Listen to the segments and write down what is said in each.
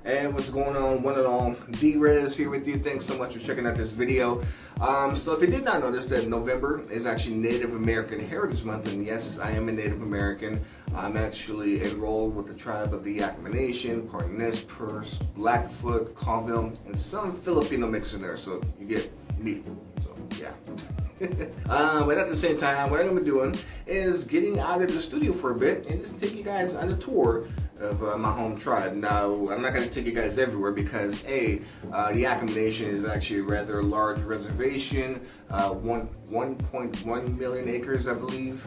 And what's going on, one and all, D-Rez here with you. Thanks so much for checking out this video. So if you did not notice that November is actually Native American Heritage Month, and yes, I am a Native American. I'm actually enrolled with the tribe of the Yakama Nation, part Nez Perce, Blackfoot, Colville, and some Filipino mix in there, so you get me. So yeah. But at the same time, what I'm going to be doing is getting out of the studio for a bit and just take you guys on a tour of my home tribe. Now, I'm not going to take you guys everywhere because the Yakama Nation is actually a rather large reservation, 1.1 million acres, I believe,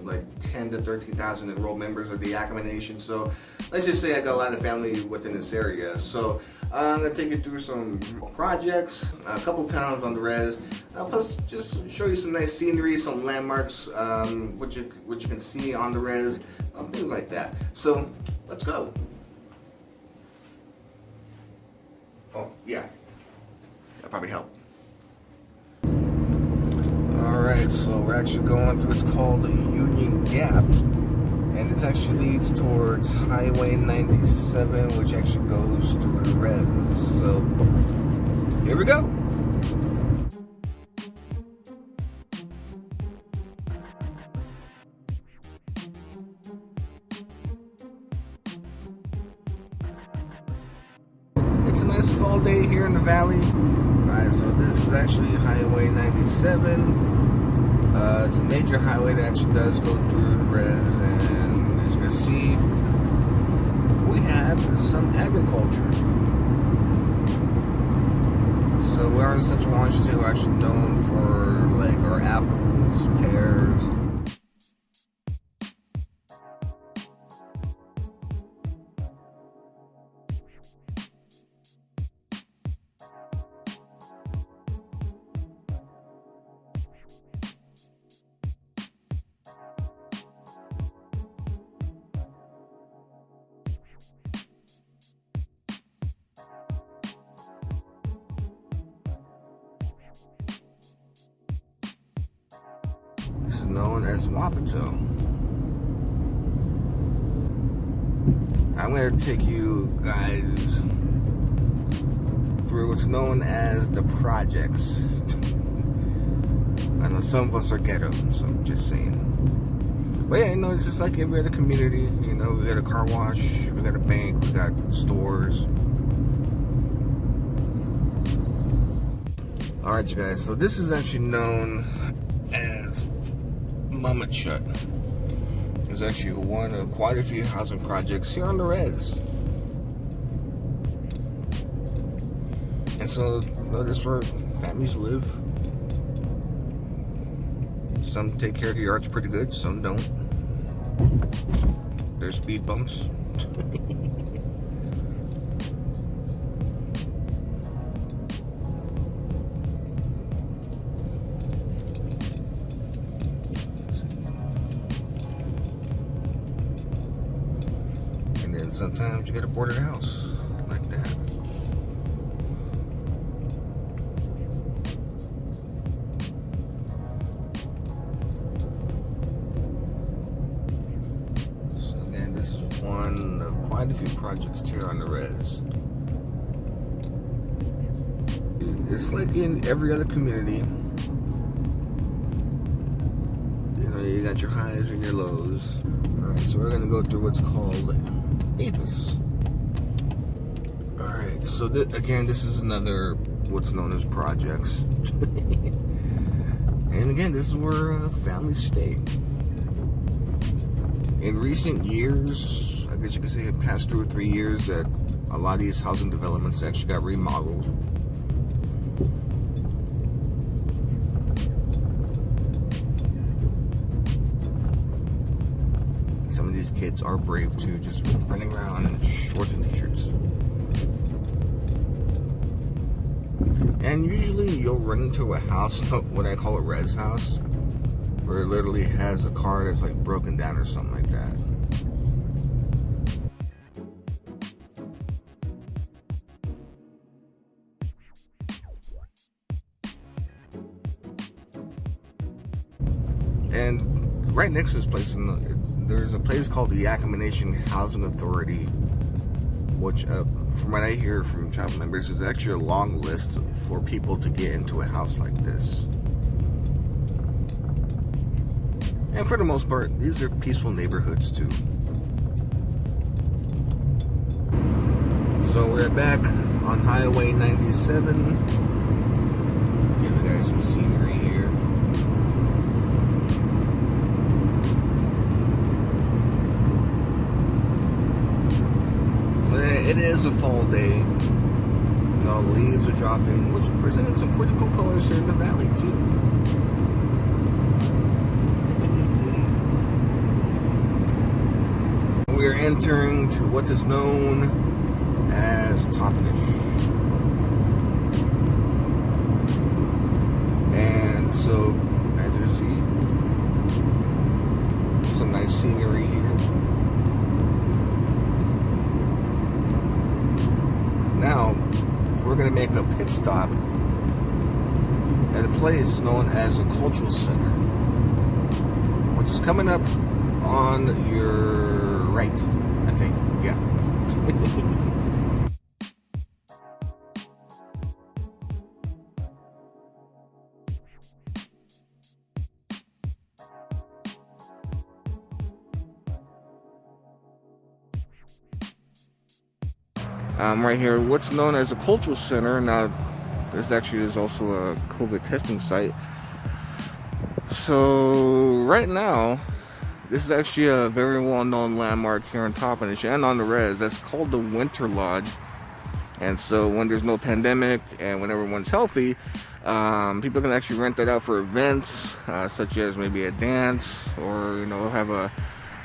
like 10 to 13,000 enrolled members of the Yakama Nation. So let's just say I got a lot of family within this area. So I'm going to take you through some projects, a couple towns on the res, plus just show you some nice scenery, some landmarks, which you can see on the res, things like that. So let's go. Oh yeah, that probably helped. Alright, so we're actually going to what's called the Union Gap. And this actually leads towards Highway 97, which actually goes through the res. So, here we go. It's a nice fall day here in the valley. Alright, so this is actually Highway 97. It's a major highway that actually does go through the res, and as you can see, we have some agriculture. So we are in Central Washington. We're actually known for like our apples, pears. This is known as Wapato. I'm going to take you guys through what's known as the projects. I know some of us are ghetto, so I'm just saying. But yeah, it's just like every other community. We got a car wash, we got a bank, we got stores. Alright, you guys, so this is actually known as Mama Chut. It's actually one of quite a few housing projects here on the res. And so, this is where families live. Some take care of the yards pretty good, some don't. There's speed bumps. And sometimes you get a boarded house like that. So again, this is one of quite a few projects here on the res. It's like in every other community. You got your highs and your lows. Alright, so we're gonna go through what's called Avis. Alright, so again, this is another what's known as projects. And again, this is where families stay. In recent years, I guess you could say the past 2 or 3 years, that a lot of these housing developments actually got remodeled. Some of these kids are brave too, just running around in shorts and t-shirts. And usually you'll run into a house, what I call a res house, where it literally has a car that's like broken down or something like that. And right next to this place, there's a place called the Yakama Nation Housing Authority, which from what I hear from tribal members, there's actually a long list for people to get into a house like this. And for the most part, these are peaceful neighborhoods too. So we're back on Highway 97. Give you guys some scenery here. So it is a fall day. You know, leaves are dropping, which presented some pretty cool colors here in the valley too. We're entering to what is known as Toppenish. And so, as you see, some nice scenery here. Now, we're going to make a pit stop at a place known as a cultural center, which is coming up on your right, I think. Yeah. Right here, what's known as a cultural center. Now, this actually is also a COVID testing site. So right now, this is actually a very well-known landmark here in Toppenish and on the res. That's called the Winter Lodge. And so when there's no pandemic and when everyone's healthy, people can actually rent that out for events, such as maybe a dance, or have a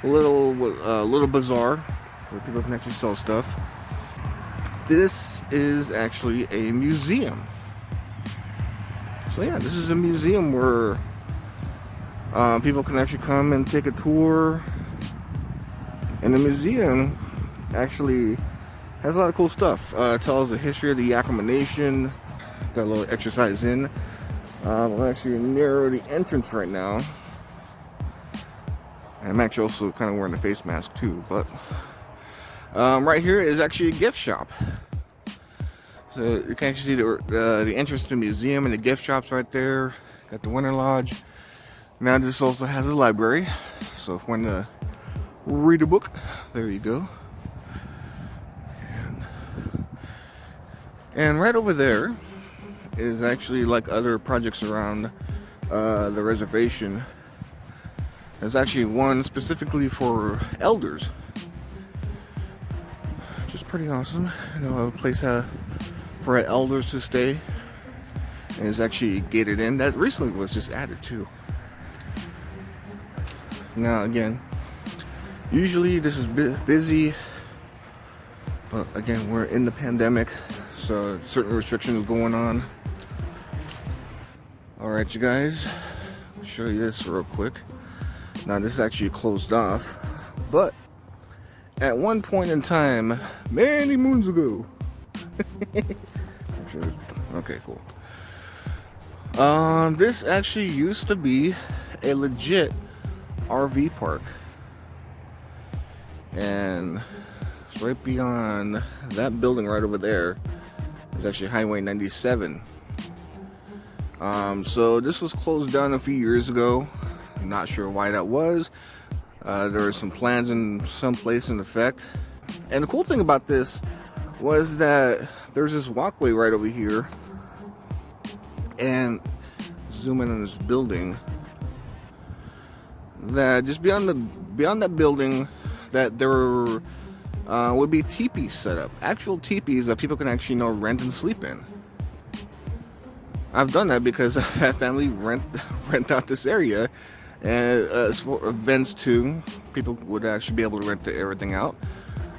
little bazaar where people can actually sell stuff. This is actually a museum. So yeah, this is a museum where people can actually come and take a tour. And the museum actually has a lot of cool stuff. Tells the history of the Yakama Nation. Got a little exercise in. I'm actually near the entrance right now. I'm actually also kind of wearing a face mask too, but right here is actually a gift shop. So you can actually see the entrance to the museum and the gift shops right there. Got the Winter Lodge. Now this also has a library. So if you want to read a book, there you go. And right over there is actually, like other projects around the reservation, there's actually one specifically for elders. Which is pretty awesome. A place for elders to stay. And it's actually gated in. That recently was just added too. Now again, usually this is busy, but again, we're in the pandemic, so certain restrictions going on. Alright, you guys, I'll show you this real quick. Now this is actually closed off, but at one point in time, many moons ago, okay, cool. This actually used to be a legit RV park, and it's right beyond that building right over there is actually Highway 97. So this was closed down a few years ago. I'm not sure why that was. There were some plans in some place in effect, and the cool thing about this was that there's this walkway right over here, and zoom in on this building, that just beyond that building, that there would be teepees set up, actual teepees that people can actually rent and sleep in. I've done that because I've had family rent out this area, and for events too, people would actually be able to rent everything out.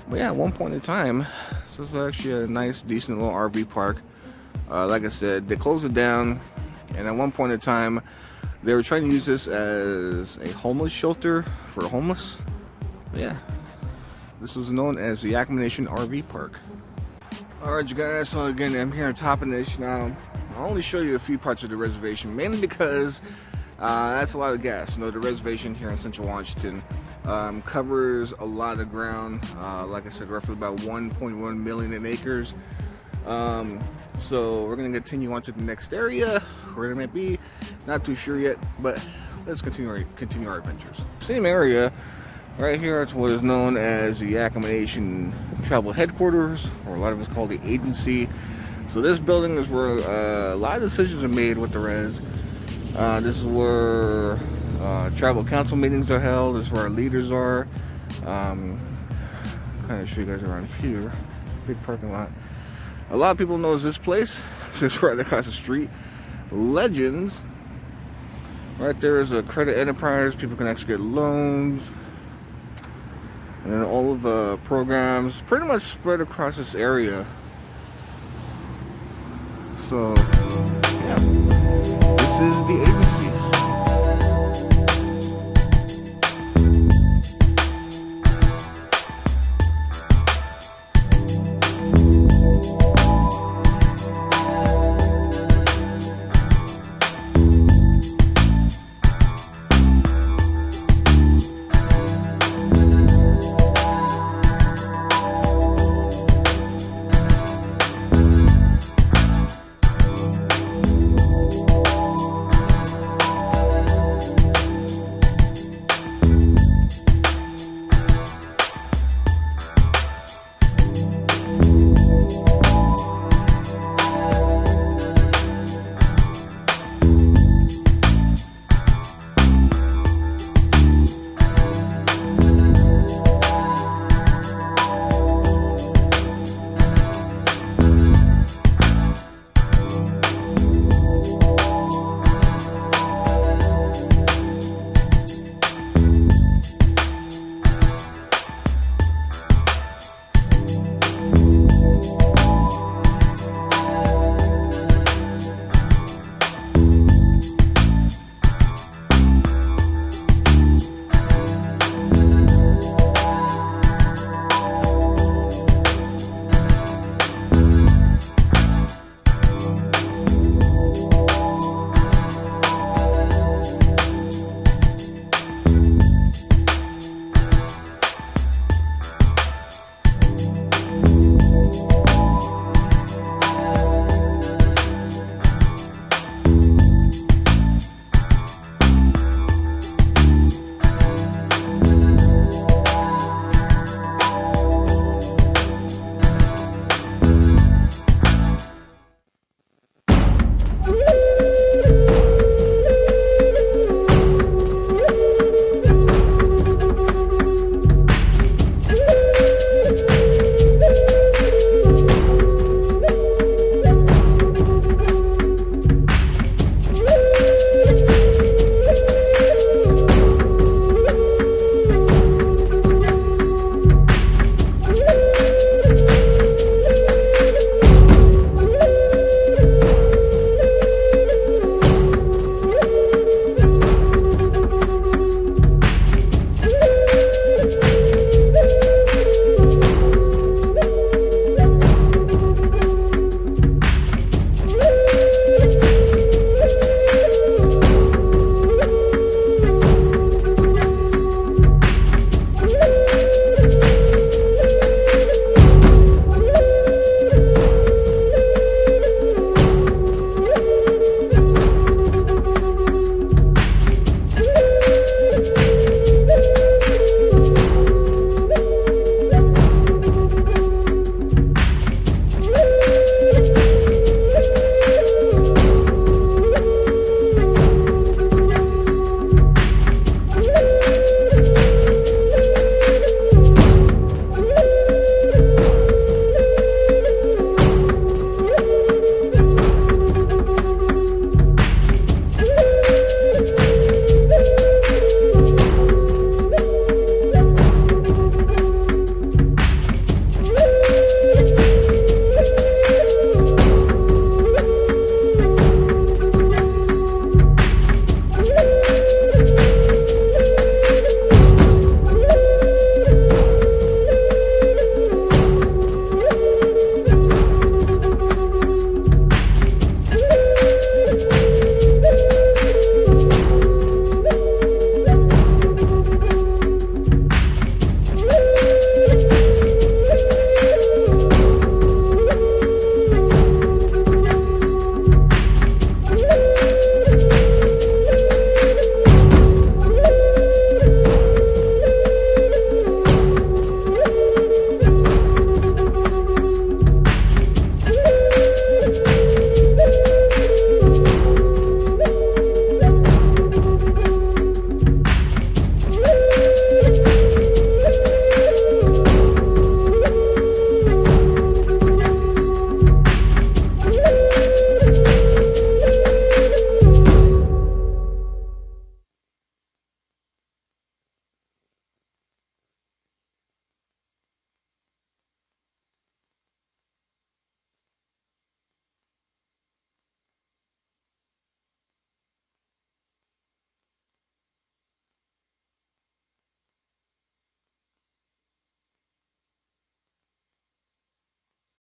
But yeah, at one point in time, this was actually a nice, decent little RV park. Like I said, they closed it down, and at one point in time, they were trying to use this as a homeless shelter for the homeless. But yeah, this was known as the Yakama Nation RV Park. Alright, you guys, so again, I'm here on Toppenish. Now, I'll only show you a few parts of the reservation, mainly because that's a lot of gas. The reservation here in Central Washington Covers a lot of ground. Like I said, roughly about 1.1 million in acres. So we're gonna continue on to the next area where it might be. Not too sure yet, but let's continue our adventures. Same area. Right here, it's what is known as the Yakama Nation Tribal Headquarters, or a lot of us call the agency. So this building is where a lot of decisions are made with the res. This is where tribal council meetings are held. This is where our leaders are. Kind of show you guys around here. Big parking lot. A lot of people knows this place. It's just right across the street. Legends. Right there is a credit enterprise. People can actually get loans. And then all of the programs pretty much spread across this area. So, yeah. This is the agency.